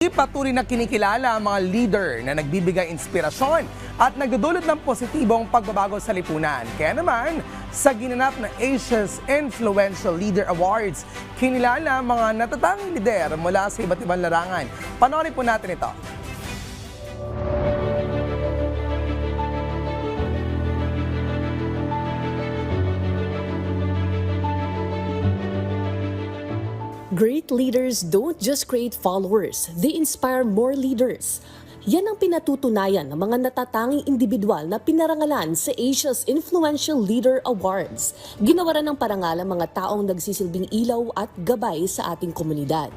Patuloy na kinikilala ang mga leader na nagbibigay inspirasyon at nagdudulot ng positibong pagbabago sa lipunan. Kaya naman, sa ginanap na Asia's Influential Leader Awards, kinilala ang mga natatanging lider mula sa iba't ibang larangan. Panoorin po natin ito. Great leaders don't just create followers, they inspire more leaders. Yan ang pinatutunayan ng mga natatanging individual na pinarangalan sa Asia's Influential Leader Awards. Ginawaran ng parangal ang mga taong nagsisilbing ilaw at gabay sa ating komunidad.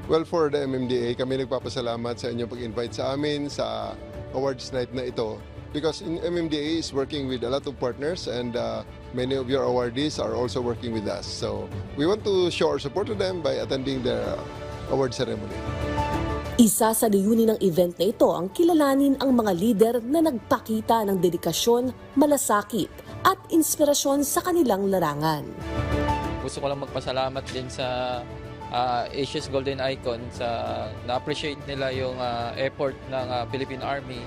Well, for the MMDA, kami nagpapasalamat sa inyong pag-invite sa amin sa awards night na ito. Because MMDA is working with a lot of partners and many of your awardees are also working with us. So we want to show our support to them by attending their award ceremony. Isa sa layunin ng event na ito ang kilalanin ang mga lider na nagpakita ng dedikasyon, malasakit at inspirasyon sa kanilang larangan. Gusto ko lang magpasalamat din sa Asia's Golden Icon sa na-appreciate nila yung effort ng Philippine Army.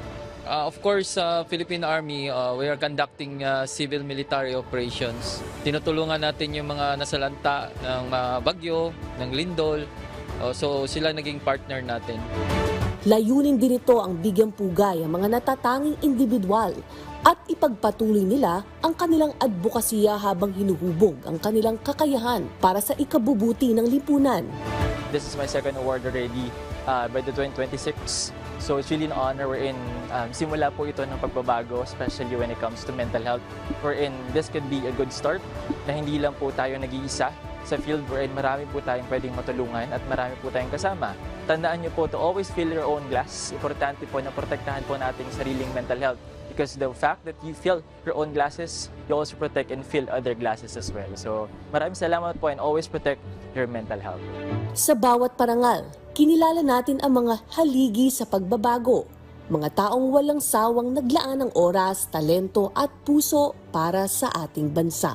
Of course, Philippine Army, we are conducting civil military operations. Tinutulungan natin yung mga nasalanta ng bagyo, ng lindol. So sila naging partner natin. Layunin din ito ang bigyang pugay ang mga natatanging individual at ipagpatuloy nila ang kanilang advokasya habang hinuhubog ang kanilang kakayahan para sa ikabubuti ng lipunan. This is my second award already by the 2026. So it's really an honor wherein simula po ito ng pagbabago, especially when it comes to mental health. Wherein this could be a good start na hindi lang po tayo nag-iisa sa field wherein marami po tayong pwedeng matulungan at marami po tayong kasama. Tandaan niyo po to always fill your own glass. Importante po na protektahan po natin yung sariling mental health. Because the fact that you fill your own glasses, you also protect and fill other glasses as well. So maraming salamat po and always protect your mental health. Sa bawat parangal, kinilala natin ang mga haligi sa pagbabago, mga taong walang sawang naglaan ng oras, talento at puso para sa ating bansa.